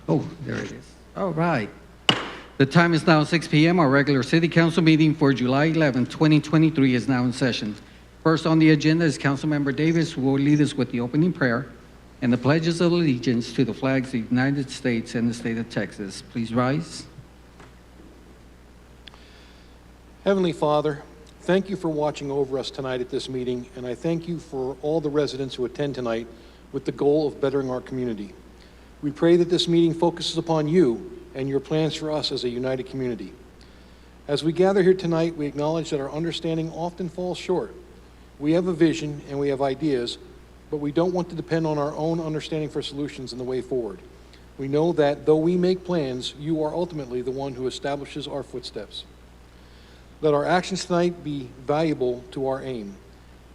Oh, there it is. All right. The time is now 6 p.m. Our regular City Council meeting for July 11, 2023 is now in session. First on the agenda is Councilmember Davis, who will lead us with the opening prayer and the pledges of allegiance to the flags of the United States and the state of Texas. Please rise. Heavenly Father, thank you for watching over us tonight at this meeting, and I thank you for all the residents who attend tonight with the goal of bettering our community. We pray that this meeting focuses upon you and your plans for us as a united community. As we gather here tonight, we acknowledge that our understanding often falls short. We have a vision and we have ideas, but we don't want to depend on our own understanding for solutions in the way forward. We know that though we make plans, you are ultimately the one who establishes our footsteps. Let our actions tonight be valuable to our aim.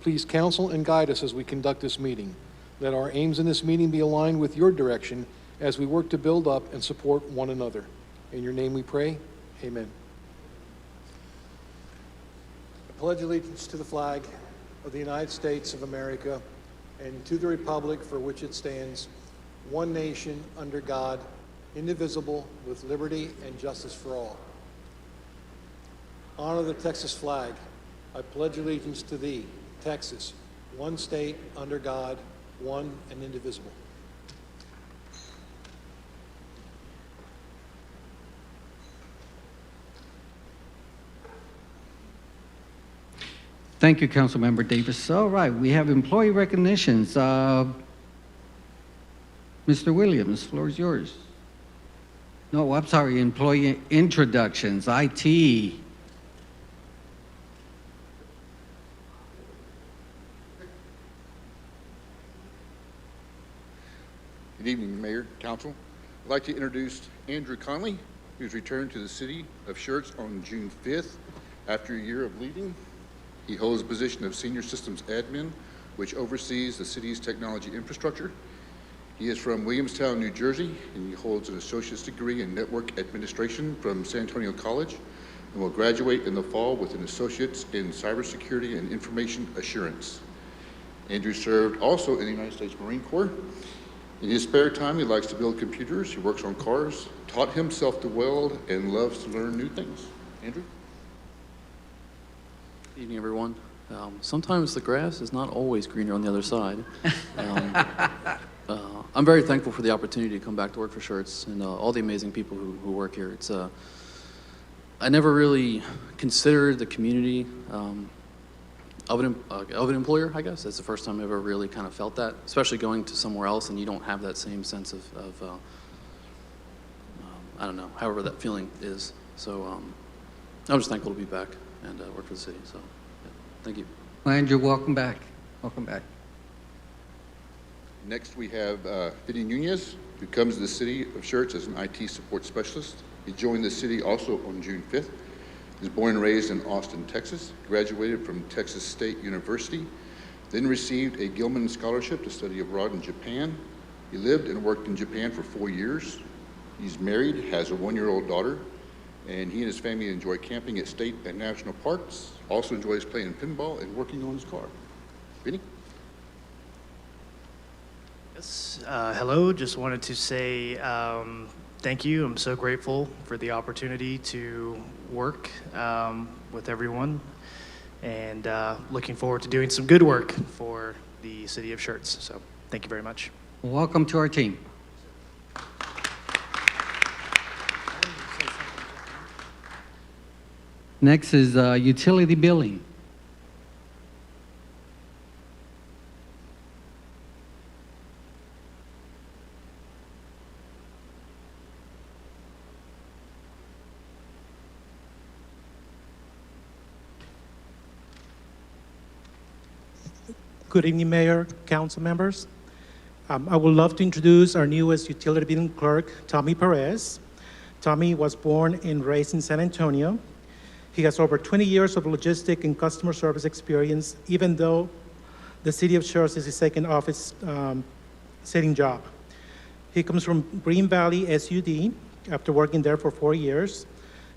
Please counsel and guide us as we conduct this meeting. Let our aims in this meeting be aligned with your direction as we work to build up and support one another. In your name we pray, amen. I pledge allegiance to the flag of the United States of America and to the republic for which it stands, one nation under God, indivisible, with liberty and justice for all. Honor the Texas flag. I pledge allegiance to thee, Texas, one state under God, one and indivisible. Thank you, Councilmember Davis. All right, we have employee recognitions. Mr. Williams, the floor is yours. No, I'm sorry, employee introductions, IT. Good evening, Mayor, Council. I'd like to introduce Andrew Conley, who's returned to the city of Schertz on June 5th after a year of leaving. He holds the position of Senior Systems Admin, which oversees the city's technology infrastructure. He is from Williamstown, New Jersey, and he holds an associate's degree in network administration from San Antonio College and will graduate in the fall with an associate's in cybersecurity and information assurance. Andrew served also in the United States Marine Corps. In his spare time, he likes to build computers, he works on cars, taught himself to weld, and loves to learn new things. Andrew? Good evening, everyone. Sometimes the grass is not always greener on the other side. I'm very thankful for the opportunity to come back to work for Schertz and all the amazing people who work here. It's I never really considered the community of an employer, I guess. It's the first time I've ever really kind of felt that, especially going to somewhere else and you don't have that same sense of I don't know, however that feeling is. So I'm just thankful to be back and work for the city. So yeah, thank you. Well, Andrew, welcome back. Welcome back. Next, we have Vinny Nunez, who comes to the city of Schertz as an IT support specialist. He joined the city also on June 5th. He was born and raised in Austin, Texas, graduated from Texas State University, then received a Gilman Scholarship to study abroad in Japan. He lived and worked in Japan for 4 years. He's married, has a 1-year-old daughter, and he and his family enjoy camping at state and national parks, also enjoys playing pinball and working on his car. Vinny? Yes, hello, just wanted to say thank you. I'm so grateful for the opportunity to work with everyone and looking forward to doing some good work for the city of Schertz. So thank you very much. Welcome to our team. Next is utility billing. Good evening, Mayor, council members. I would love to introduce our newest utility billing clerk, Tommy Perez. Tommy was born and raised in San Antonio. He has over 20 years of logistic and customer service experience, even though the city of Schertz is his second office sitting job. He comes from Green Valley SUD after working there for 4 years.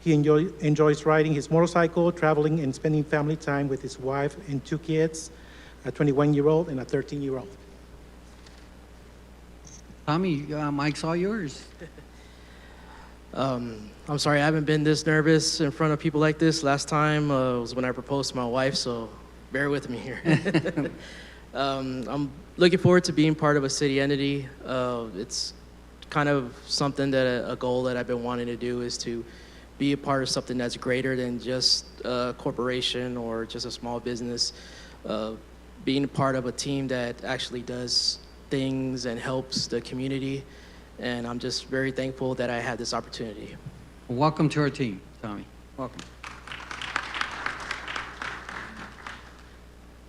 He enjoys riding his motorcycle, traveling, and spending family time with his wife and 2 kids, a 21-year-old and a 13-year-old. Tommy, Mike's all yours. I'm sorry I haven't been this nervous in front of people like this. Last time was when I proposed to my wife, so bear with me here. I'm looking forward to being part of a city entity. It's kind of something that a goal that I've been wanting to do is to be a part of something that's greater than just a corporation or just a small business. Being a part of a team that actually does things and helps the community. And I'm just very thankful that I had this opportunity. Welcome to our team, Tommy. Welcome.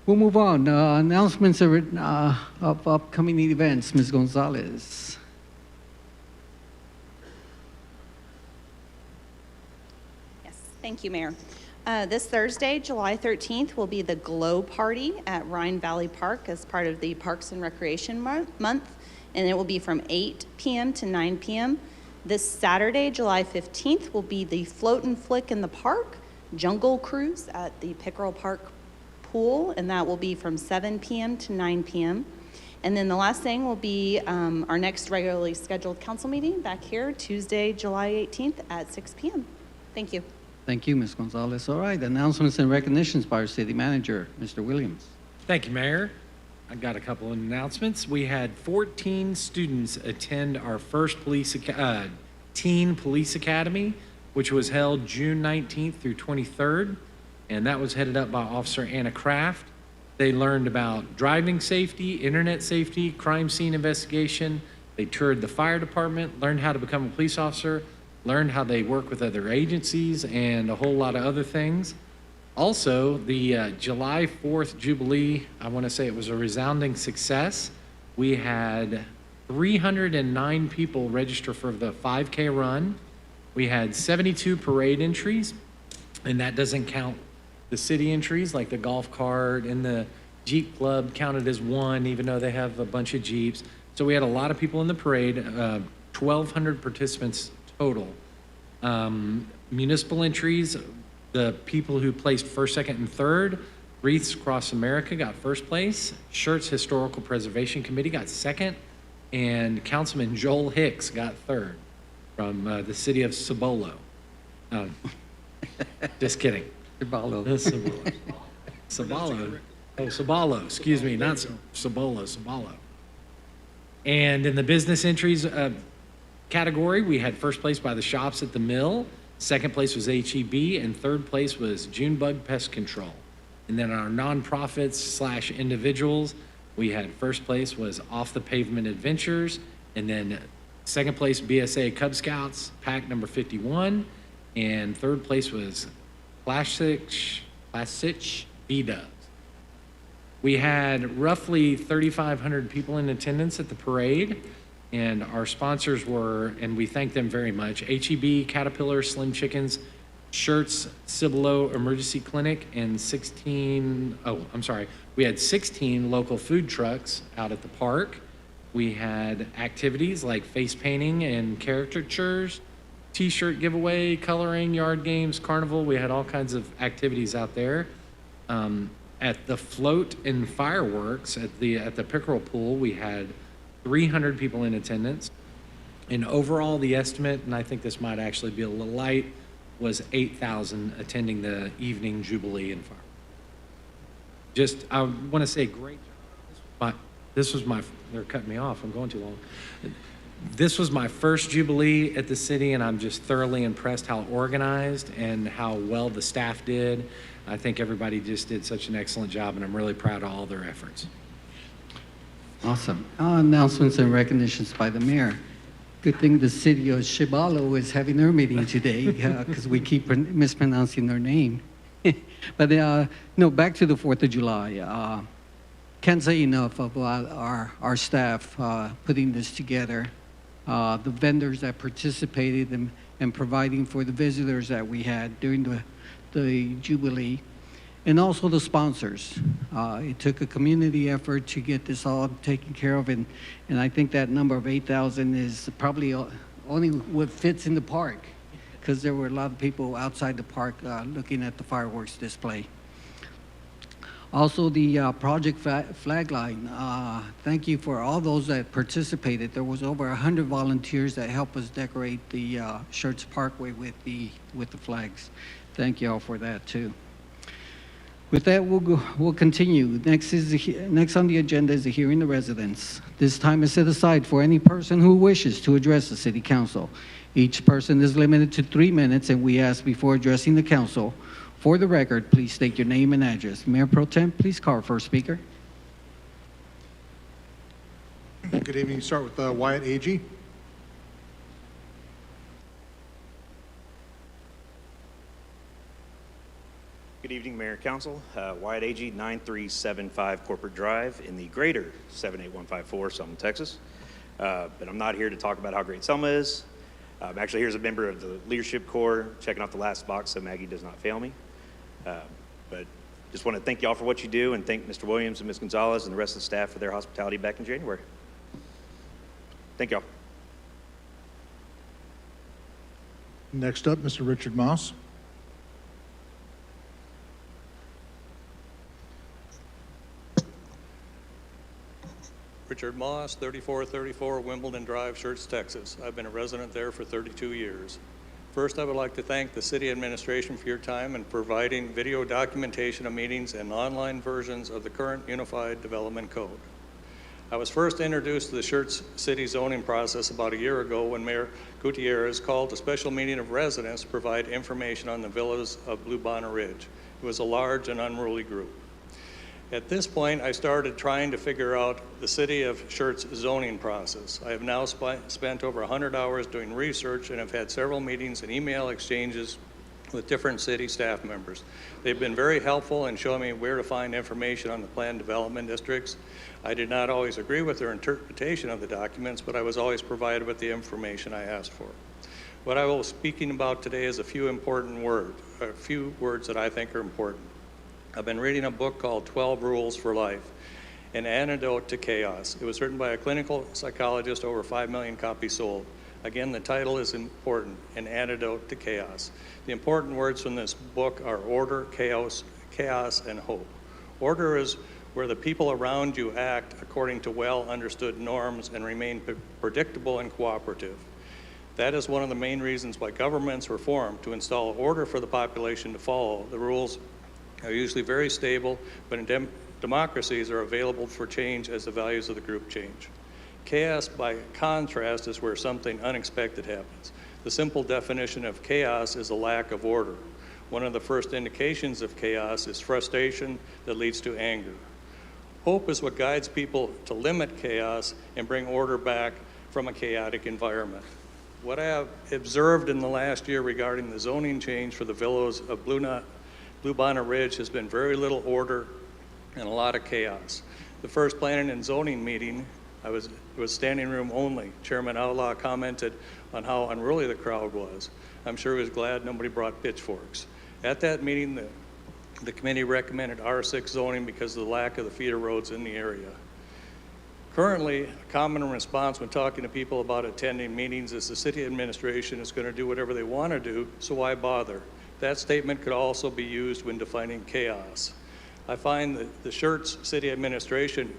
We'll move on. Announcements of upcoming events. Ms. Gonzalez. Yes, thank you, Mayor. This Thursday, July 13th, will be the Glow Party at Rhine Valley Park as part of the Parks and Recreation Month, and it will be from 8 p.m. to 9 p.m. This Saturday, July 15th, will be the Float and Flick in the Park Jungle Cruise at the Pickerel Park Pool, and that will be from 7 p.m. to 9 p.m. And then the last thing will be our next regularly scheduled council meeting back here, Tuesday, July 18th at 6 p.m. Thank you. Thank you, Ms. Gonzalez. All right, announcements and recognitions by our city manager, Mr. Williams. Thank you, Mayor. I've got a couple of announcements. We had 14 students attend our first teen police academy, which was held June 19th through 23rd, and that was headed up by Officer Anna Kraft. They learned about driving safety, internet safety, crime scene investigation. They toured the fire department, learned how to become a police officer, learned how they work with other agencies, and a whole lot of other things. Also, the July 4th Jubilee, I want to say it was a resounding success. We had 309 people register for the 5K run. We had 72 parade entries, and that doesn't count the city entries like the golf cart and the Jeep Club counted as one, even though they have a bunch of Jeeps. So we had a lot of people in the parade, 1,200 participants total. Municipal entries, the people who placed first, second, and third, Wreaths Across America got first place. Schertz Historical Preservation Committee got second. And Councilman Joel Hicks got third from the city of Cibolo. Just kidding. Cibolo. Cibolo. Oh, Cibolo, excuse me, not Cibolo, Cibolo. And in the business entries category, we had first place by the Shops at the Mill, second place was HEB, and third place was Junebug Pest Control. And then our nonprofits / individuals, we had first place was Off the Pavement Adventures, and then second place BSA Cub Scouts, pack number 51, and third place was Classic B-Dubs. We had roughly 3,500 people in attendance at the parade, and our sponsors were, and we thank them very much, HEB, Caterpillar, Slim Chickens, Schertz, Cibolo Emergency Clinic, and we had 16 local food trucks out at the park. We had activities like face painting and caricatures, t-shirt giveaway, coloring, yard games, carnival. We had all kinds of activities out there. At the float and fireworks at the Pickerel Pool, we had 300 people in attendance. And overall, the estimate, and I think this might actually be a little light, was 8,000 attending the evening Jubilee and fireworks. I want to say great job. They're cutting me off, I'm going too long. This was my first Jubilee at the city, and I'm just thoroughly impressed how organized and how well the staff did. I think everybody just did such an excellent job, and I'm really proud of all their efforts. Awesome. Announcements and recognitions by the mayor. Good thing the city of Cibolo is having their meeting today because we keep mispronouncing their name. But no, back to the 4th of July. Can't say enough about our staff putting this together. The vendors that participated and providing for the visitors that we had during the Jubilee, and also the sponsors. It took a community effort to get this all taken care of, and I think that number of 8,000 is probably only what fits in the park, because there were a lot of people outside the park looking at the fireworks display. Also, the Project Flag Line, thank you for all those that participated. There was over 100 volunteers that helped us decorate the Schertz Parkway with the flags. Thank you all for that too. With that, we'll continue. Next on the agenda is the hearing the residents. This time is set aside for any person who wishes to address the City Council. Each person is limited to 3 minutes, and we ask before addressing the council, for the record, please state your name and address. Mayor Pro Tem, please call our first speaker. Good evening. Start with Wyatt Agee. Good evening, Mayor and Council. Wyatt Agee, 9375 Corporate Drive in the greater 78154, Selma, Texas. But I'm not here to talk about how great Selma is. Actually, here's a member of the leadership corps checking off the last box so Maggie does not fail me. But just want to thank y'all for what you do and thank Mr. Williams and Ms. Gonzalez and the rest of the staff for their hospitality back in January. Thank y'all. Next up, Mr. Richard Moss. Richard Moss, 3434 Wimbledon Drive, Schertz, Texas. I've been a resident there for 32 years. First, I would like to thank the city administration for your time in providing video documentation of meetings and online versions of the current Unified Development Code. I was first introduced to the Schertz city zoning process about a year ago when Mayor Gutierrez called a special meeting of residents to provide information on the villas of Blue Bonnet Ridge. It was a large and unruly group. At this point, I started trying to figure out the city of Schertz zoning process. I have now spent over 100 hours doing research and have had several meetings and email exchanges with different city staff members. They've been very helpful in showing me where to find information on the planned development districts. I did not always agree with their interpretation of the documents, but I was always provided with the information I asked for. What I will be speaking about today is a few words that I think are important. I've been reading a book called 12 Rules for Life, An Antidote to Chaos. It was written by a clinical psychologist, over 5 million copies sold. Again, the title is important, An Antidote to Chaos. The important words from this book are order, chaos, and hope. Order is where the people around you act according to well-understood norms and remain predictable and cooperative. That is one of the main reasons why governments were formed, to install order for the population to follow. The rules are usually very stable, but in democracies are available for change as the values of the group change. Chaos, by contrast, is where something unexpected happens. The simple definition of chaos is a lack of order. One of the first indications of chaos is frustration that leads to anger. Hope is what guides people to limit chaos and bring order back from a chaotic environment. What I have observed in the last year regarding the zoning change for the villas of Blue Bonnet Ridge has been very little order and a lot of chaos. The first planning and zoning meeting, it was standing room only. Chairman Outlaw commented on how unruly the crowd was. I'm sure he was glad nobody brought pitchforks. At that meeting, the committee recommended R6 zoning because of the lack of the feeder roads in the area. Currently, a common response when talking to people about attending meetings is the city administration is going to do whatever they want to do, so why bother? That statement could also be used when defining chaos. I find that the Schertz city administration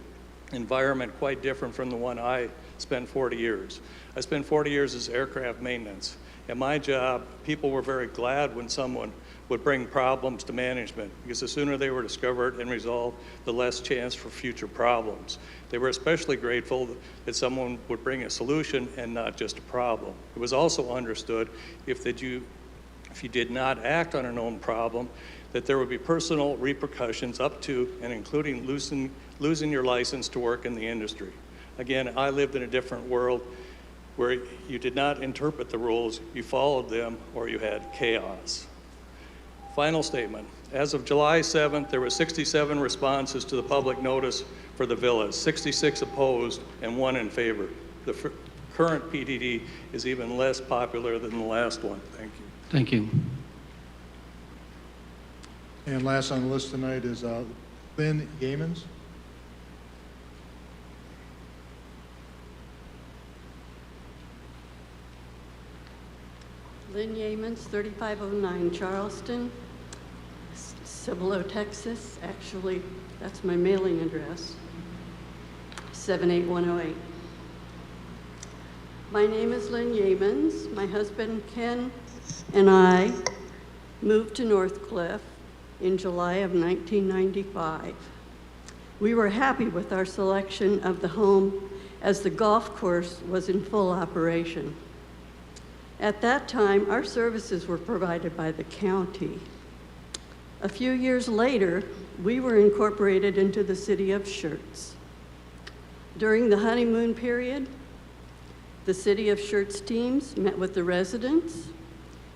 environment quite different from the one I spent 40 years. I spent 40 years as aircraft maintenance. In my job, people were very glad when someone would bring problems to management, because the sooner they were discovered and resolved, the less chance for future problems. They were especially grateful that someone would bring a solution and not just a problem. It was also understood if you did not act on a known problem, that there would be personal repercussions up to and including losing your license to work in the industry. Again, I lived in a different world where you did not interpret the rules, you followed them, or you had chaos. Final statement. As of July 7th, there were 67 responses to the public notice for the villas, 66 opposed and 1 in favor. The current PDD is even less popular than the last one. Thank you. Thank you. And last on the list tonight is Lynn Yeamans. Lynn Yeamans, 3509 Charleston, Cibolo, Texas. Actually, that's my mailing address, 78108. My name is Lynn Yeamans. My husband Ken and I moved to Northcliffe in July of 1995. We were happy with our selection of the home as the golf course was in full operation. At that time, our services were provided by the county. A few years later, we were incorporated into the city of Schertz. During the honeymoon period, the city of Schertz teams met with the residents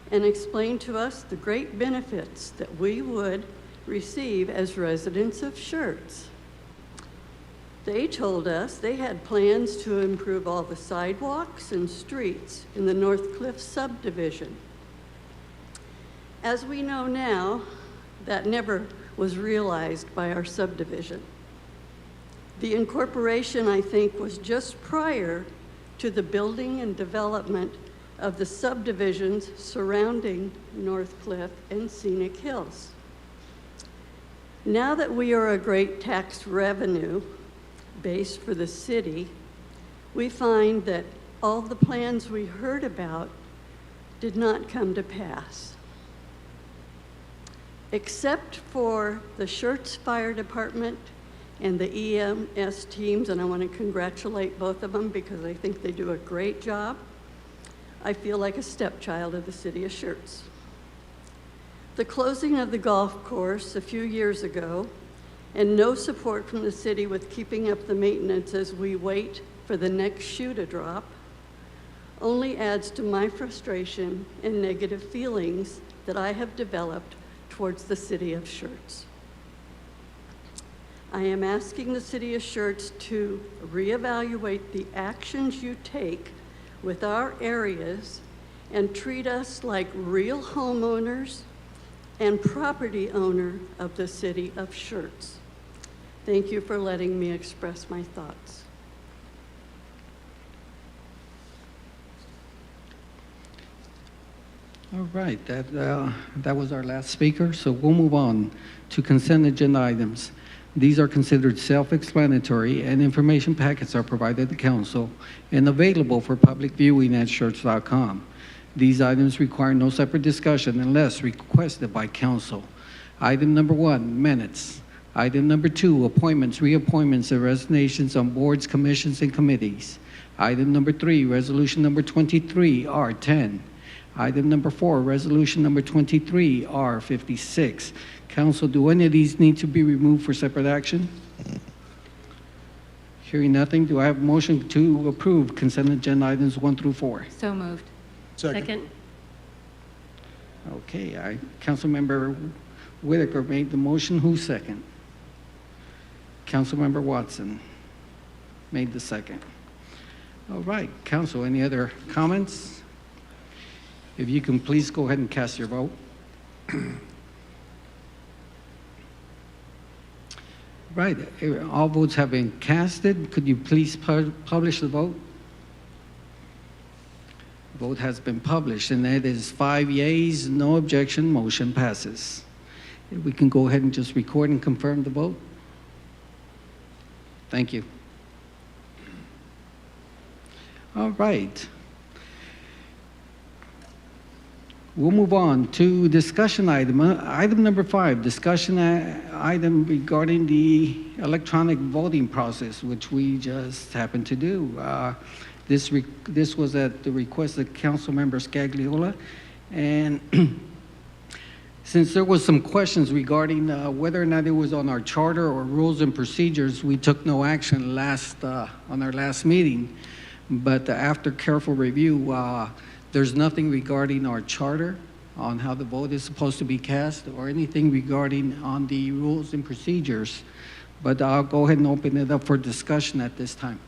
and explained to us the great benefits that we would receive as residents of Schertz. They told us they had plans to improve all the sidewalks and streets in the Northcliffe subdivision. As we know now, that never was realized by our subdivision. The incorporation, I think, was just prior to the building and development of the subdivisions surrounding Northcliffe and Scenic Hills. Now that we are a great tax revenue base for the city, we find that all the plans we heard about did not come to pass. Except for the Schertz Fire Department and the EMS teams, and I want to congratulate both of them because I think they do a great job. I feel like a stepchild of the city of Schertz. The closing of the golf course a few years ago and no support from the city with keeping up the maintenance as we wait for the next shoe to drop only adds to my frustration and negative feelings that I have developed towards the city of Schertz. I am asking the city of Schertz to reevaluate the actions you take with our areas and treat us like real homeowners and property owner of the city of Schertz. Thank you for letting me express my thoughts. All right, that was our last speaker, so we'll move on to consent agenda items. These are considered self-explanatory, and information packets are provided to council and available for public viewing at schertz.com. These items require no separate discussion unless requested by council. Item number 1, minutes. Item number 2, appointments, reappointments, and resignations on boards, commissions, and committees. Item number 3, resolution number 23, R10. Item number 4, resolution number 23, R56. Council, do any of these need to be removed for separate action? Hearing nothing, do I have a motion to approve consent agenda items 1 through 4? So moved. Second. Okay, Councilmember Whitaker made the motion. Who's second? Councilmember Watson made the second. All right, Council, any other comments? If you can please go ahead and cast your vote. Right, all votes have been casted. Could you please publish the vote? Vote has been published, and that is 5 yeas, no objection, motion passes. We can go ahead and just record and confirm the vote. Thank you. All right. We'll move on to discussion item. Item number 5, discussion item regarding the electronic voting process, which we just happened to do. This was at the request of Councilmember Scagliola, and since there was some questions regarding whether or not it was on our charter or rules and procedures, we took no action on our last meeting. But after careful review, there's nothing regarding our charter on how the vote is supposed to be cast or anything regarding on the rules and procedures. But I'll go ahead and open it up for discussion at this time.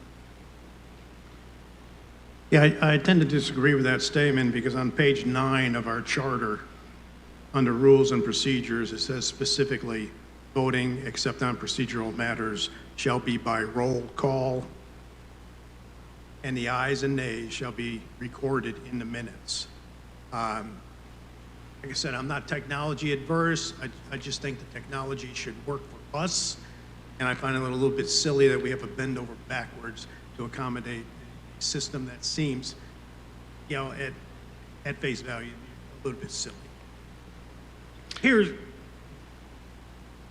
Yeah, I tend to disagree with that statement because on page 9 of our charter, under rules and procedures, it says specifically, voting except on procedural matters shall be by roll call, and the ayes and nays shall be recorded in the minutes. Like I said, I'm not technology adverse. I just think the technology should work for us. And I find it a little bit silly that we have to bend over backwards to accommodate a system that seems, you know, at face value, a little bit silly.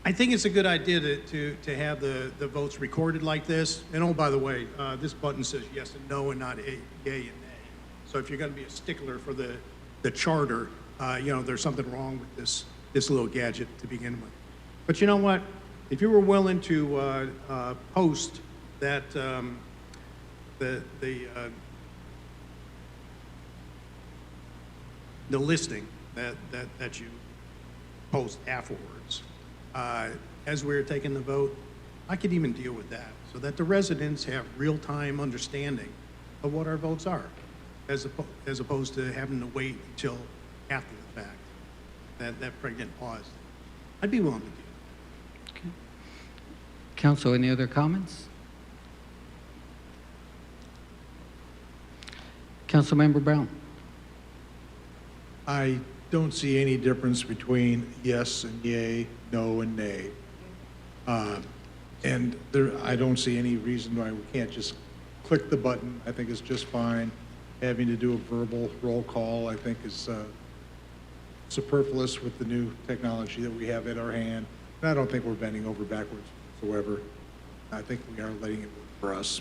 I think it's a good idea to have the votes recorded like this. And oh, by the way, this button says yes and no and not yay and nay. So if you're going to be a stickler for the charter, you know, there's something wrong with this little gadget to begin with. But you know what? If you were willing to post that the listing that you post afterwards, as we were taking the vote, I could even deal with that, so that the residents have real-time understanding of what our votes are, as opposed to having to wait until after the fact, that pregnant pause. I'd be willing to do it. Okay. Council, any other comments? Councilmember Brown. I don't see any difference between yes and yay, no and nay. And I don't see any reason why we can't just click the button. I think it's just fine. Having to do a verbal roll call, I think, is superfluous with the new technology that we have at our hand. And I don't think we're bending over backwards whatsoever. I think we are letting it work for us.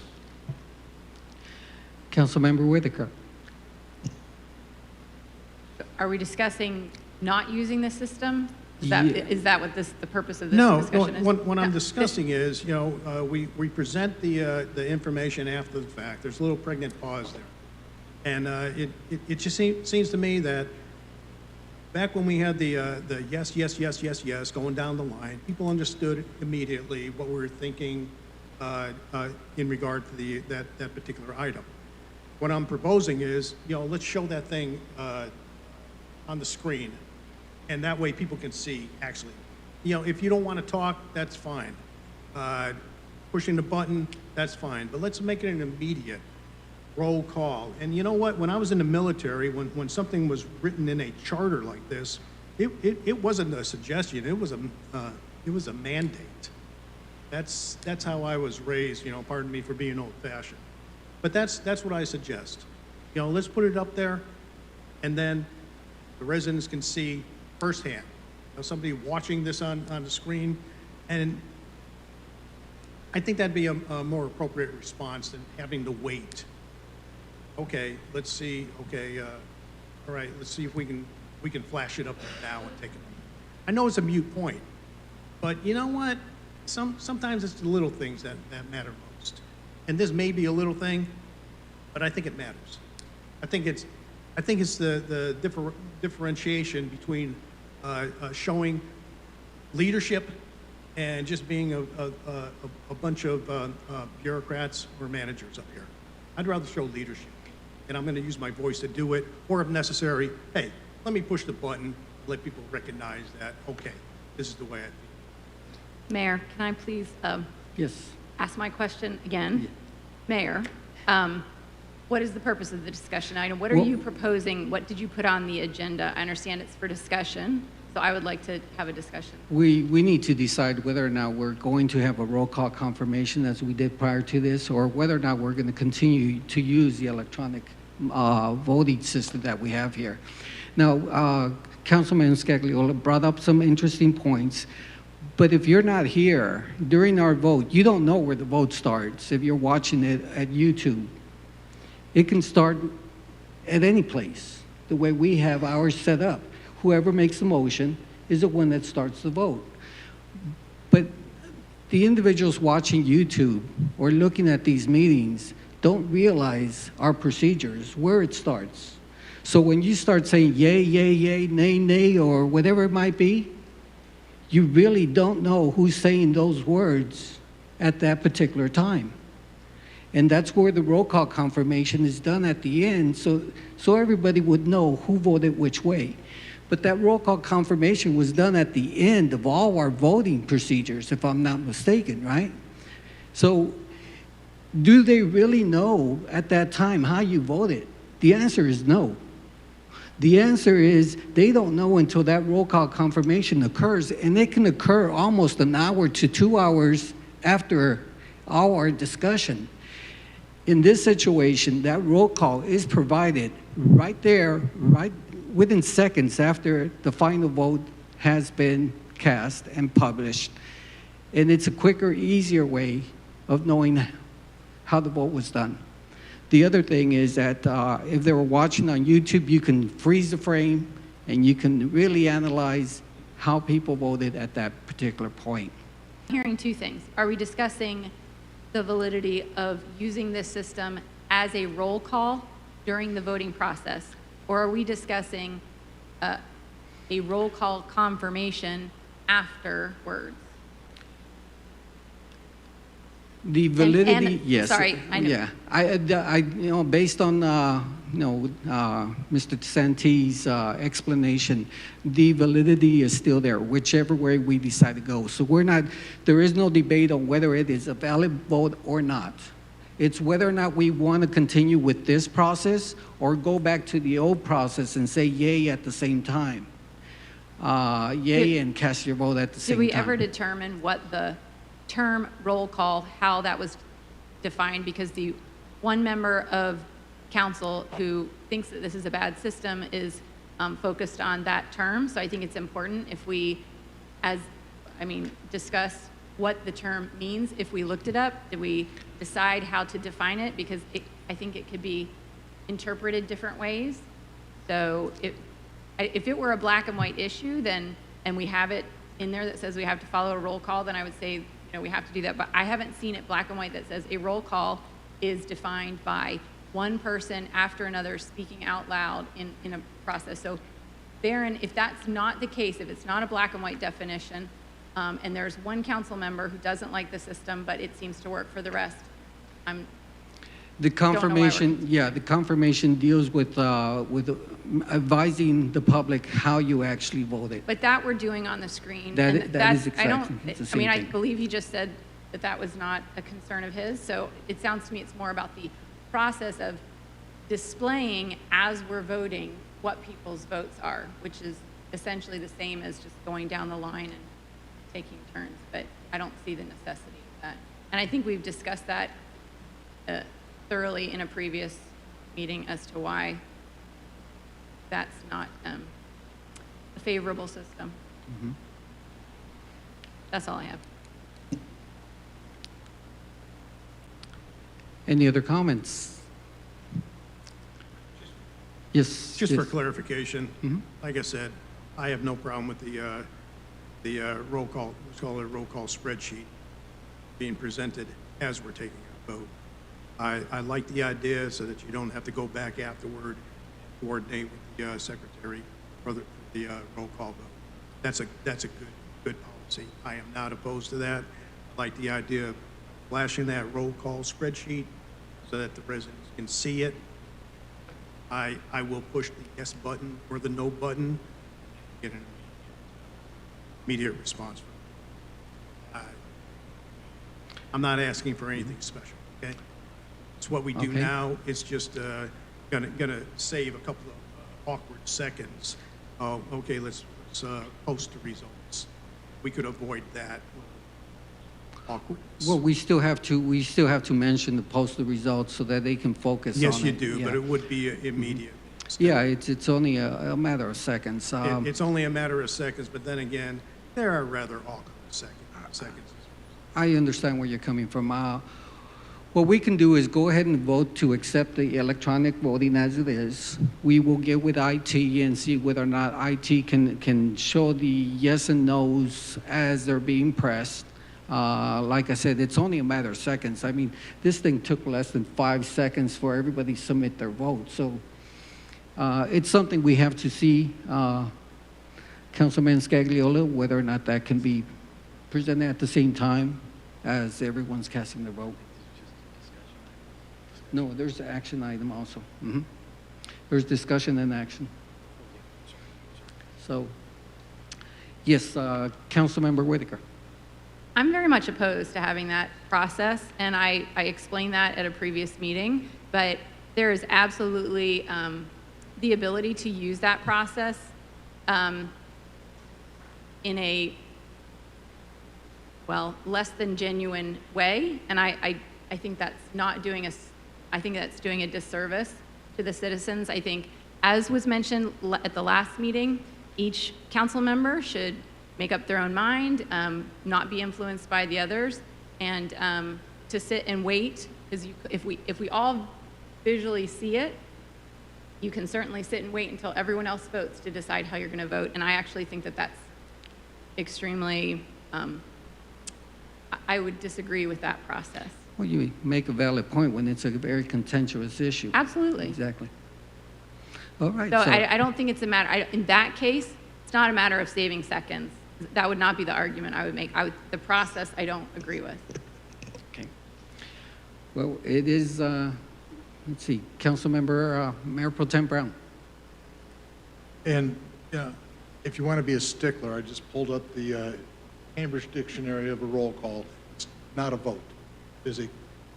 Councilmember Whitaker. Are we discussing not using the system? Is that what the purpose of this discussion is? No, what I'm discussing is, you know, we present the information after the fact. There's a little pregnant pause there. And it just seems to me that back when we had the yes, yes, yes, yes, yes going down the line, people understood immediately what we were thinking in regard to that particular item. What I'm proposing is, you know, let's show that thing on the screen, and that way people can see actually. You know, if you don't want to talk, that's fine. Pushing the button, that's fine. But let's make it an immediate roll call. And you know what? When I was in the military, when something was written in a charter like this, it wasn't a suggestion. It was a mandate. That's how I was raised. You know, pardon me for being old-fashioned. But that's what I suggest. You know, let's put it up there, and then the residents can see firsthand. You know, somebody watching this on the screen, and I think that'd be a more appropriate response than having to wait. Okay, let's see. Okay, all right. Let's see if we can flash it up now and take it. I know it's a moot point, but you know what? Sometimes it's the little things that matter most. And this may be a little thing, but I think it matters. I think it's the differentiation between showing leadership and just being a bunch of bureaucrats or managers up here. I'd rather show leadership, and I'm going to use my voice to do it, or if necessary, hey, let me push the button, let people recognize that, okay, this is the way I feel. Mayor, can I please Yes. ask my question again? Mayor, what is the purpose of the discussion item? What are you proposing? What did you put on the agenda? I understand it's for discussion, so I would like to have a discussion. We need to decide whether or not we're going to have a roll call confirmation as we did prior to this, or whether or not we're going to continue to use the electronic voting system that we have here. Now, Councilman Scagliola brought up some interesting points, but if you're not here during our vote, you don't know where the vote starts. If you're watching it at YouTube, it can start at any place, the way we have ours set up. Whoever makes the motion is the one that starts the vote. But the individuals watching YouTube or looking at these meetings don't realize our procedures, where it starts. So when you start saying yay, yay, yay, nay, nay, or whatever it might be, you really don't know who's saying those words at that particular time. And that's where the roll call confirmation is done at the end, so everybody would know who voted which way. But that roll call confirmation was done at the end of all our voting procedures, if I'm not mistaken, right? So do they really know at that time how you voted? The answer is no. The answer is they don't know until that roll call confirmation occurs, and it can occur almost an hour to 2 hours after our discussion. In this situation, that roll call is provided right there, right within seconds after the final vote has been cast and published. And it's a quicker, easier way of knowing how the vote was done. The other thing is that if they were watching on YouTube, you can freeze the frame and you can really analyze how people voted at that particular point. Hearing two things. Are we discussing the validity of using this system as a roll call during the voting process? Or are we discussing a roll call confirmation afterwards? The validity, yes. Sorry, I know. Yeah, you know, based on, Mr. Santee's explanation, the validity is still there, whichever way we decide to go. So there is no debate on whether it is a valid vote or not. It's whether or not we want to continue with this process or go back to the old process and say yay at the same time. Yay and cast your vote at the same time. Did we ever determine what the term roll call, how that was defined? Because the one member of council who thinks that this is a bad system is focused on that term. So I think it's important if we, discuss what the term means. If we looked it up, did we decide how to define it? Because I think it could be interpreted different ways. So if it were a black and white issue, then, and we have it in there that says we have to follow a roll call, then I would say, we have to do that. But I haven't seen it black and white that says a roll call is defined by one person after another speaking out loud in a process. So Barron, if that's not the case, if it's not a black and white definition, and there's one council member who doesn't like the system, but it seems to work for the rest, the confirmation, the confirmation deals with advising the public how you actually voted. But that we're doing on the screen. That and is exactly the same I thing. believe he just said that that was not a concern of his. So it sounds to me it's more about the process of displaying as we're voting what people's votes are, which is essentially the same as just going down the line and taking turns. But I don't see the necessity of that. And I think we've discussed that thoroughly in a previous meeting as to why that's not a favorable system. Mm-hmm. That's all I have. Any other comments? Yes. Just for yes. clarification, Mhm. like I said, I have no problem with the roll call, let's call it a roll call spreadsheet being presented as we're taking a vote. I like the idea so that you don't have to go back afterward and coordinate with the secretary for the roll call vote. That's a good policy. I am not opposed to that. I like the idea of flashing that roll call spreadsheet so that the residents can see it. I will push the yes button or the no button and get an immediate response. I'm not asking for anything special, okay? It's what we do Okay. now. It's just gonna save a couple of awkward seconds. Okay, let's post the results. We could avoid that awkwardness. Well, we still have to mention the postal results so that they can focus on it. Yes, you do, yeah. but it would be immediate. Yeah, it's only a matter of seconds. It's only a matter of seconds, but then again, there are rather awkward seconds. I understand where you're coming from. What we can do is go ahead and vote to accept the electronic voting as it is. We will get with IT and see whether or not IT can show the yes and no's as they're being pressed. Like I said, it's only a matter of seconds. I mean, this thing took less than 5 seconds for everybody to submit their vote. So it's something we have to see, Councilman Scagliola, whether or not that can be presented at the same time as everyone's casting their vote. No, there's an action item also. Mm-hmm. There's discussion and action. So, yes, Councilmember Whitaker. I'm very much opposed to having that process, and I explained that at a previous meeting, but there is absolutely the ability to use that process in a, well, less than genuine way. And I think that's not doing I think that's doing a disservice to the citizens. I think, as was mentioned at the last meeting, each council member should make up their own mind, not be influenced by the others, and to sit and wait, because if we all visually see it, you can certainly sit and wait until everyone else votes to decide how you're going to vote. And I actually think that that's extremely, I would disagree with that process. Well, you make a valid point when it's a very contentious issue. Absolutely. Exactly. All right. So I don't think it's a matter, in that case, it's not a matter of saving seconds. That would not be the argument I would make. The process, I don't agree with. Okay. Well, it is, let's see, Councilmember, Mayor Pro Tem Brown. And if you want to be a stickler, I just pulled up the Cambridge Dictionary of a roll call. It's not a vote. It's to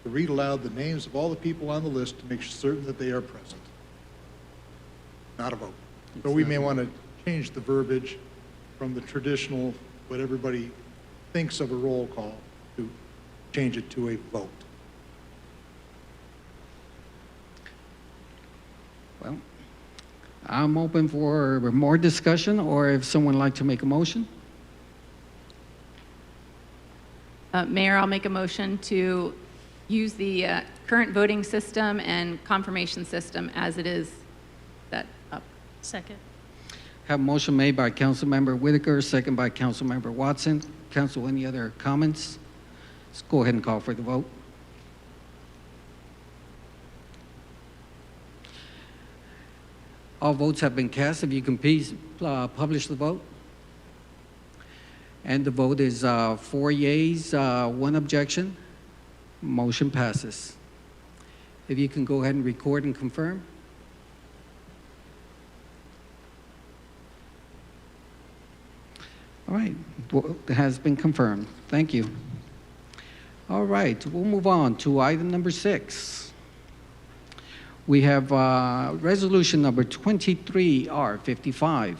read aloud the names of all the people on the list to make certain that they are present. Not a vote. So we may want to change the verbiage from the traditional, what everybody thinks of a roll call, to change it to a vote. Well, I'm open for more discussion, or if someone would like to make a motion. Mayor, I'll make a motion to use the current voting system and confirmation system as it is set up. Second. Have a motion made by Councilmember Whitaker, second by Councilmember Watson. Council, any other comments? Let's go ahead and call for the vote. All votes have been cast. If you can please publish the vote. And the vote is 4 yeas, 1 objection. Motion passes. If you can go ahead and record and confirm. All right, it has been confirmed. Thank you. All right, we'll move on to item number 6. We have resolution number 23R55.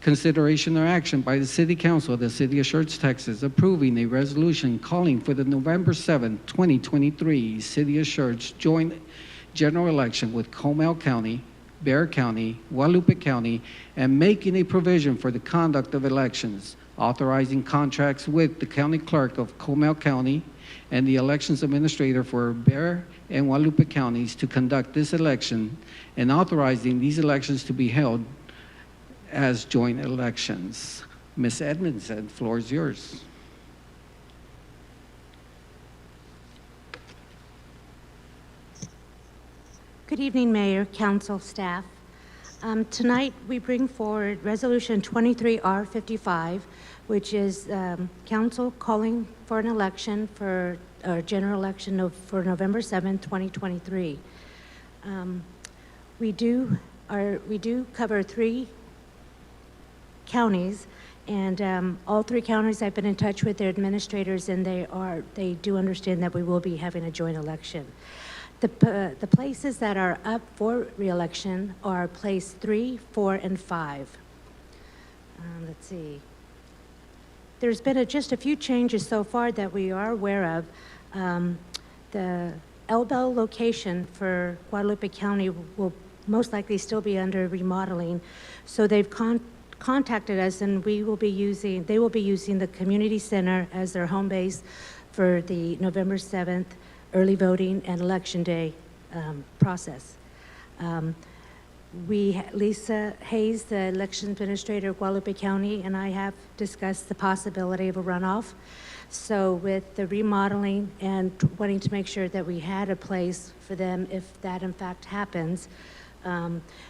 Consideration or action by the City Council of the City of Schertz, Texas, approving a resolution calling for the November 7, 2023 City of Schertz joint general election with Comal County, Bexar County, Guadalupe County, and making a provision for the conduct of elections, authorizing contracts with the County Clerk of Comal County and the Elections Administrator for Bexar and Guadalupe counties to conduct this election, and authorizing these elections to be held as joint elections. Ms. Edmondson, the floor is yours. Good evening, Mayor, Council, staff. Tonight, we bring forward Resolution 23R55, which is Council calling for an election for a general election for November 7, 2023. We do cover 3 counties, and all 3 counties I've been in touch with their administrators, and they do understand that we will be having a joint election. The places that are up for re-election are place 3, 4, and 5. Let's see. There's been just a few changes so far that we are aware of. The El Bell location for Guadalupe County will most likely still be under remodeling, so they've contacted us, and they will be using the community center as their home base for the November 7th early voting and election day process. Lisa Hayes, the election administrator of Guadalupe County, and I have discussed the possibility of a runoff. So with the remodeling and wanting to make sure that we had a place for them if that in fact happens,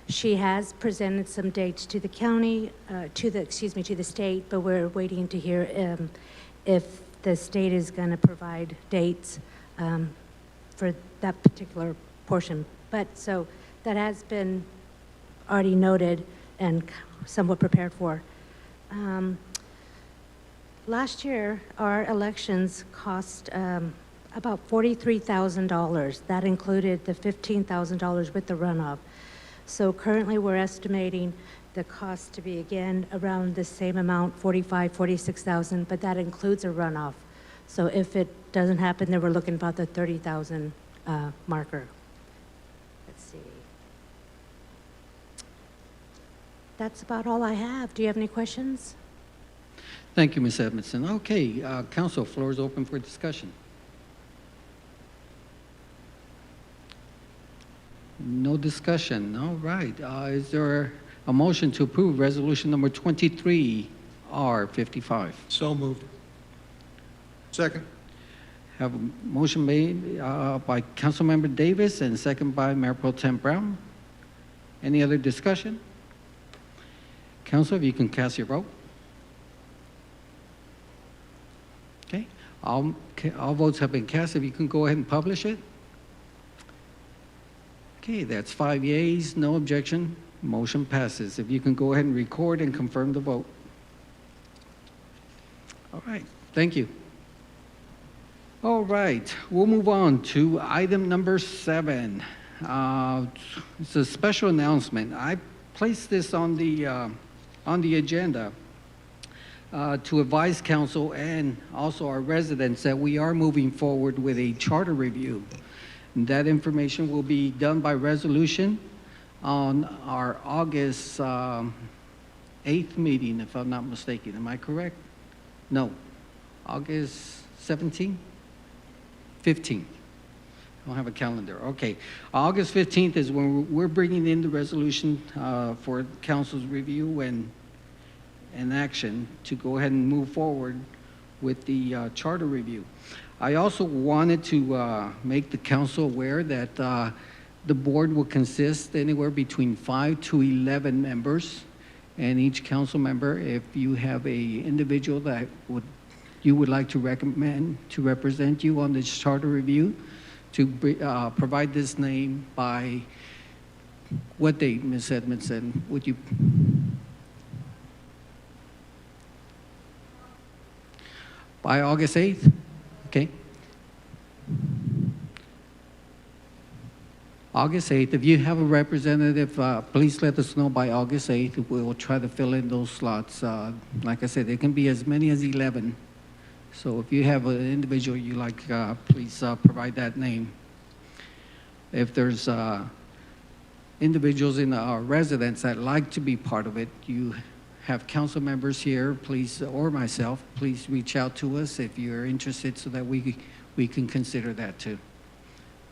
she has presented some dates to the county, to the state, but we're waiting to hear if the state is going to provide dates for that particular portion. But so that has been already noted and somewhat prepared for. Last year, our elections cost about $43,000. That included the $15,000 with the runoff. So currently, we're estimating the cost to be, again, around the same amount, 46,000, but that includes a runoff. So if it doesn't happen, then we're looking about the 30,000 marker. Let's see. That's about all I have. Do you have any questions? Thank you, Ms. Edmondson. Okay, council, floor is open for discussion. No discussion. All right. Is there a motion to approve resolution number 23R55? So moved. Second. Have a motion made by Councilmember Davis and second by Mayor Pro Tem Brown. Any other discussion? Council, if you can cast your vote. Okay. All votes have been cast. If you can go ahead and publish it. Okay, that's 5 yeas, no objection. Motion passes. If you can go ahead and record and confirm the vote. All right, thank you. All right, we'll move on to item number 7. It's a special announcement. I placed this on the agenda to advise council and also our residents that we are moving forward with a charter review. That information will be done by resolution on our August 8th meeting, if I'm not mistaken. Am I correct? No. August 17th? 15th. I don't have a calendar. Okay. August 15th is when we're bringing in the resolution for council's review and action to go ahead and move forward with the charter review. I also wanted to make the council aware that the board will consist anywhere between 5 to 11 members, and each council member, if you have a individual that you would like to recommend to represent you on this charter review, to provide this name by what date, Ms. Edmondson, would you? By August 8th? Okay. August 8th, if you have a representative, please let us know by August 8th. We'll try to fill in those slots. Like I said, it can be as many as 11. So if you have an individual you like, please provide that name. If there's individuals in our residents that like to be part of it, you have council members here, please, or myself, please reach out to us if you're interested so that we can consider that too.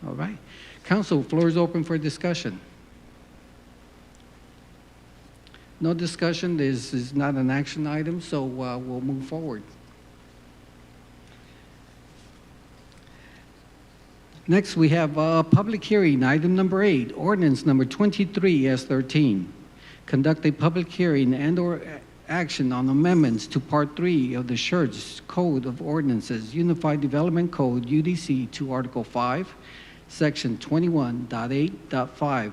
All right. Council, floor is open for discussion. No discussion. This is not an action item, so we'll move forward. Next, we have public hearing, item number 8, ordinance number 23S13. Conduct a public hearing and/or action on amendments to Part 3 of the Schertz Code of Ordinances, Unified Development Code, UDC, to Article 5, Section 21.8.5,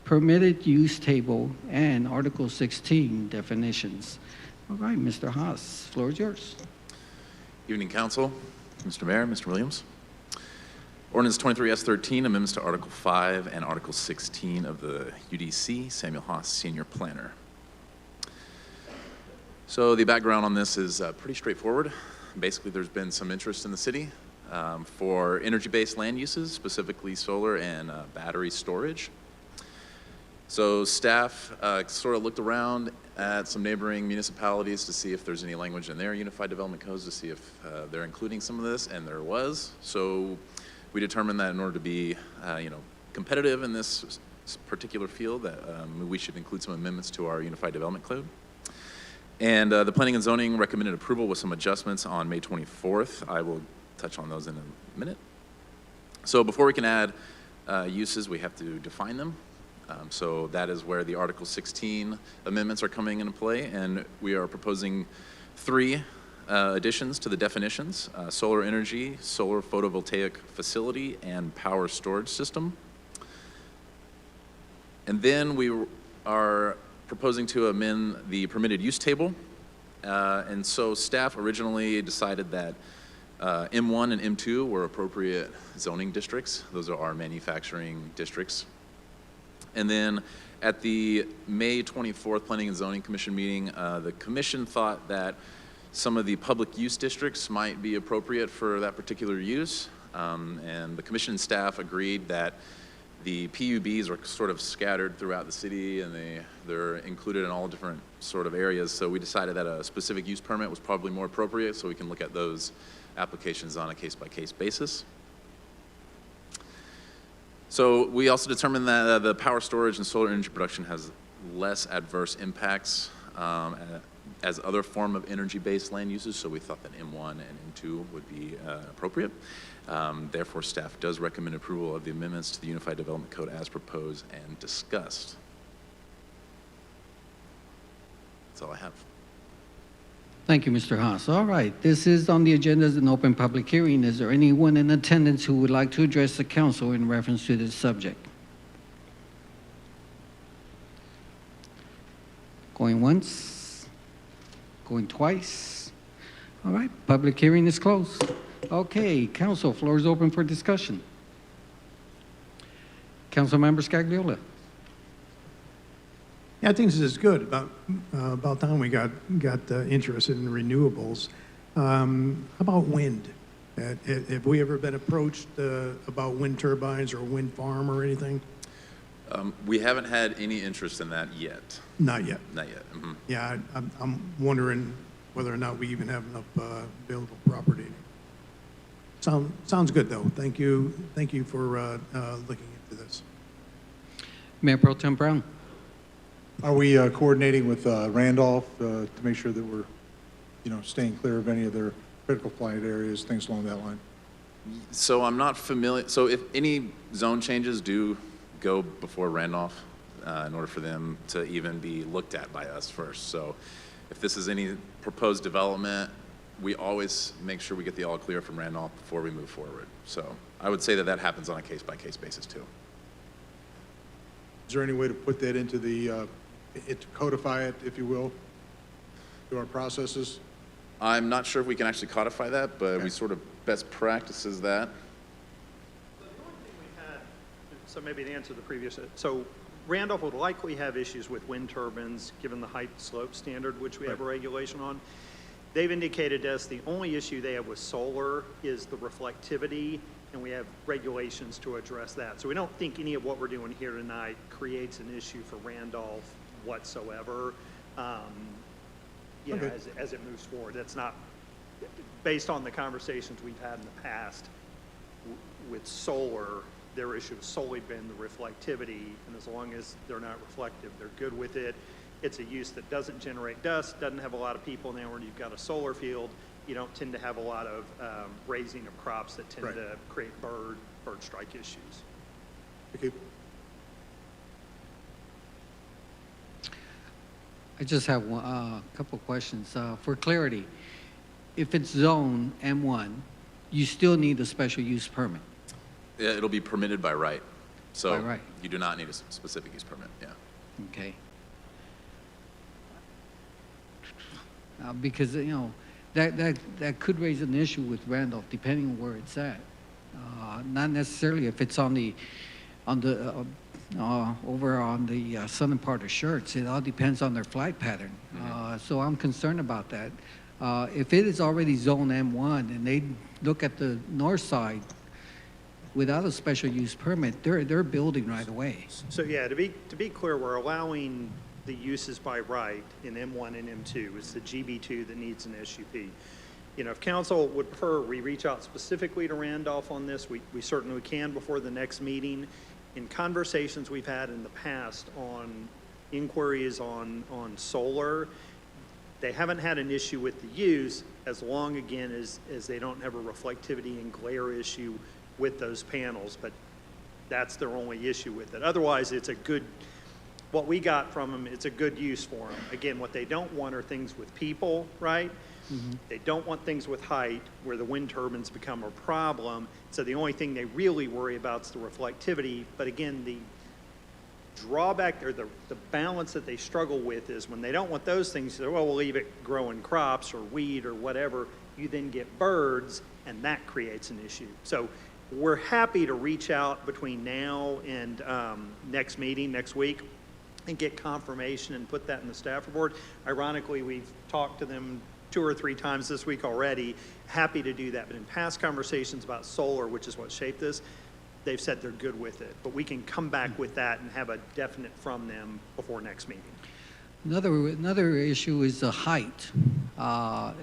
Permitted Use Table, and Article 16, Definitions. All right, Mr. Haas, floor is yours. Evening, Council, Mr. Mayor, Mr. Williams. Ordinance 23S13, amendments to Article 5 and Article 16 of the UDC, Samuel Haas, Senior Planner. So the background on this is pretty straightforward. Basically, there's been some interest in the city for energy-based land uses, specifically solar and battery storage. So staff sort of looked around at some neighboring municipalities to see if there's any language in their Unified Development Codes to see if they're including some of this, and there was. So we determined that in order to be, competitive in this particular field, that we should include some amendments to our Unified Development Code. And the Planning and Zoning recommended approval with some adjustments on May 24th. I will touch on those in a minute. So before we can add uses, we have to define them. So that is where the Article 16 amendments are coming into play, and we are proposing 3 additions to the definitions: solar energy, solar photovoltaic facility, and power storage system. And then we are proposing to amend the permitted use table. And so staff originally decided that M1 and M2 were appropriate zoning districts. Those are our manufacturing districts. And then At the May 24th Planning and Zoning Commission meeting, the commission thought that some of the public use districts might be appropriate for that particular use. And the commission staff agreed that the PUBs are sort of scattered throughout the city, and they're included in all different sort of areas. So we decided that a specific use permit was probably more appropriate, so we can look at those applications on a case-by-case basis. So we also determined that the power storage and solar energy production has less adverse impacts as other form of energy-based land uses, so we thought that M1 and M2 would be appropriate. Therefore, staff does recommend approval of the amendments to the Unified Development Code as proposed and discussed. That's all I have. Thank you, Mr. Haas. All right, this is on the agenda as an open public hearing. Is there anyone in attendance who would like to address the council in reference to this subject? Going once, going twice. All right, public hearing is closed. Okay, council, floor is open for discussion. Councilmember Scagliola. Yeah, I think this is good. About time we got interested in renewables. How about wind? Have we ever been approached about wind turbines or wind farm or anything? We haven't had any interest in that yet. Not yet. Not yet. Mm-hmm. Yeah, I'm wondering whether or not we even have enough available property. Sounds good though. Thank you for looking into this. Mayor Pro Tem Brown. Are we coordinating with Randolph to make sure that we're, staying clear of any of their critical flight areas, things along that line? So I'm not familiar. So if any zone changes do go before Randolph, in order for them to even be looked at by us first. So if this is any proposed development, we always make sure we get the all clear from Randolph before we move forward. So I would say that happens on a case-by-case basis too. Is there any way to put that into to codify it, if you will, through our processes? I'm not sure if we can actually codify that, but we sort of best practices that. So maybe to answer the previous, so Randolph would likely have issues with wind turbines, given the height slope standard, which we have a regulation on. They've indicated to us the only issue they have with solar is the reflectivity, and we have regulations to address that. So we don't think any of what we're doing here tonight creates an issue for Randolph whatsoever, Okay. as it moves forward. That's not, based on the conversations we've had in the past with solar, their issue has solely been the reflectivity, and as long as they're not reflective, they're good with it. It's a use that doesn't generate dust, doesn't have a lot of people in there. When you've got a solar field, you don't tend to have a lot of raising of crops that tend to create bird strike issues. Okay. I just have a couple questions. For clarity, if it's zone M1, you still need a special use permit. Yeah, it'll be permitted by right. So By right. you do not need a specific use permit, yeah. Okay. Because, that could raise an issue with Randolph, depending on where it's at. Not necessarily if it's over on the southern part of Schertz. It all depends on their flight pattern. So I'm concerned about that. If it is already zone M1 and they look at the north side without a special use permit, they're building right away. So yeah, to be clear, we're allowing the uses by right in M1 and M2. It's the GB2 that needs an SUP. If council would prefer we reach out specifically to Randolph on this, we certainly can before the next meeting. In conversations we've had in the past on inquiries on solar, they haven't had an issue with the use as long, again, as they don't have a reflectivity and glare issue with those panels, but that's their only issue with it. Otherwise, it's a good, what we got from them, it's a good use for them. Again, what they don't want are things with people, right? Mm-hmm. They don't want things with height where the wind turbines become a problem. So the only thing they really worry about is the reflectivity. But again, the drawback or the balance that they struggle with is when they don't want those things, they're, well, we'll leave it growing crops or weed or whatever. You then get birds, and that creates an issue. So we're happy to reach out between now and next meeting, next week, and get confirmation and put that in the staff report. Ironically, we've talked to them 2 or 3 times this week already, happy to do that. But in past conversations about solar, which is what shaped this, they've said they're good with it. But we can come back with that and have a definite from them before next meeting. Another issue is the height.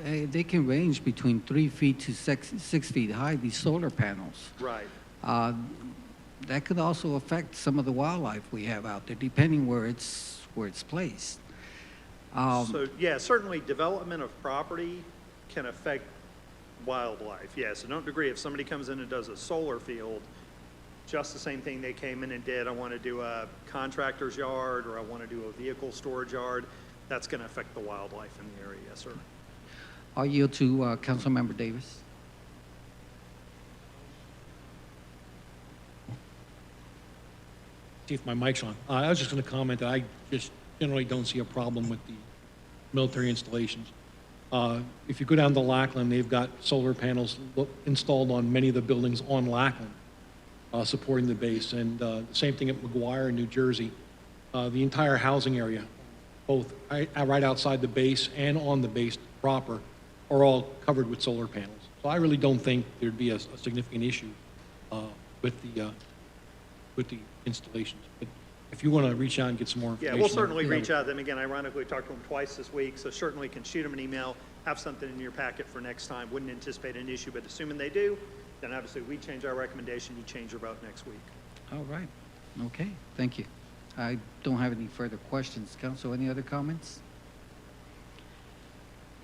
They can range between 3 feet to 6 feet high, these solar panels. Right. That could also affect some of the wildlife we have out there, depending where it's placed. So, yeah, certainly development of property can affect wildlife, yes. So don't agree if somebody comes in and does a solar field, just the same thing they came in and did, I want to do a contractor's yard or I want to do a vehicle storage yard, that's going to affect the wildlife in the area, yes, sir. I'll yield to Councilmember Davis. See if my mic's on. I was just going to comment that I just generally don't see a problem with the military installations. If you go down to Lackland, they've got solar panels installed on many of the buildings on Lackland, supporting the base. And the same thing at McGuire, New Jersey. The entire housing area, both right outside the base and on the base proper, are all covered with solar panels. So I really don't think there'd be a significant issue with the installations. But if you want to reach out and get some more information. Yeah, we'll certainly reach out to them. Again, ironically, we talked to them twice this week, so certainly can shoot them an email, have something in your packet for next time. Wouldn't anticipate an issue, but assuming they do, then obviously we change our recommendation, you change your vote next week. All right. Okay, thank you. I don't have any further questions. Council, any other comments?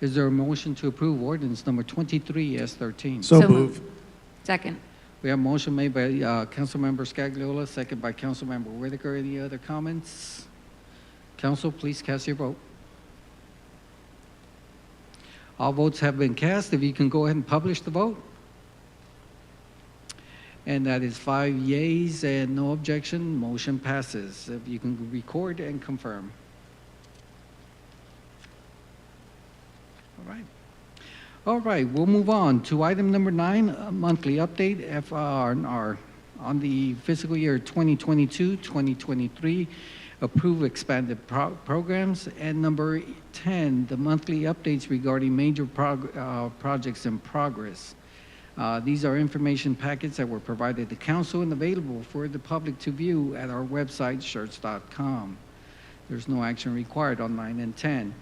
Is there a motion to approve ordinance number 23S13? So moved. Second. We have a motion made by Councilmember Scagliola, second by Councilmember Whitaker. Any other comments? Council, please cast your vote. All votes have been cast. If you can go ahead and publish the vote. And that is 5 yeas and no objection. Motion passes. If you can record and confirm. All right. All right, we'll move on to item number 9, a monthly update FRR on the fiscal year 2022-2023, approve expanded programs, and number 10, the monthly updates regarding major projects in progress. These are information packets that were provided to council and available for the public to view at our website, Schertz.com. There's no action required on 9 and 10.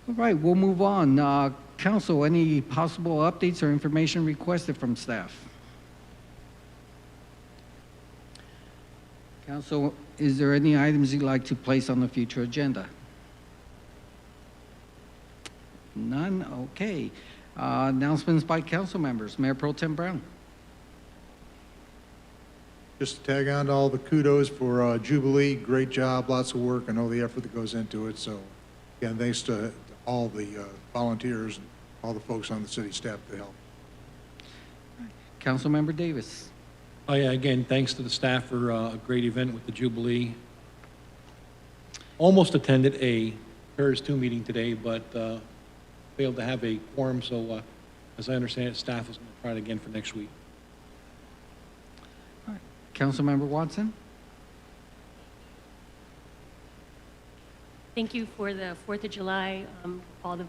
All right, we'll move on. Council, any possible updates or information requested from staff? Council, is there any items you'd like to place on the future agenda? None? Okay. Announcements by council members. Mayor Pro Tem Brown. Just to tag on to all the kudos for Jubilee, great job, lots of work. I know the effort that goes into it. So again, thanks to all the volunteers and all the folks on the city staff to help. Councilmember Davis. Oh, yeah, again, thanks to the staff for a great event with the Jubilee. Almost attended a Paris 2 meeting today, but failed to have a quorum, so as I understand it, staff is going to try it again for next week. All right. Councilmember Watson. Thank you for the 4th of July, all the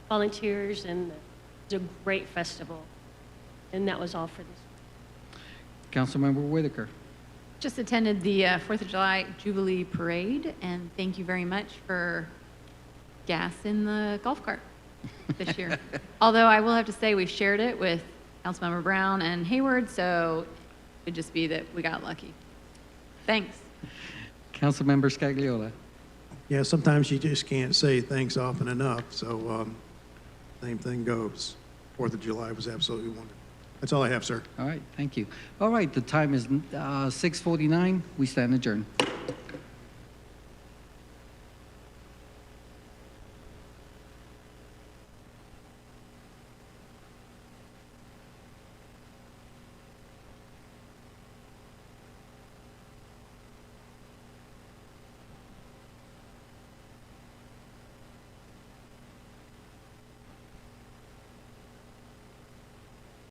volunteers, and it's a great festival. And that was all for this. Councilmember Whitaker. Just attended the 4th of July Jubilee Parade, and thank you very much for gas in the golf cart this year. Although I will have to say we've shared it with Councilmember Brown and Hayward, so it could just be that we got lucky. Thanks. Councilmember Scagliola. Yeah, sometimes you just can't say thanks often enough, so same thing goes. 4th of July was absolutely wonderful. That's all I have, sir. All right, thank you. All right, the time is 6:49. We stand adjourned.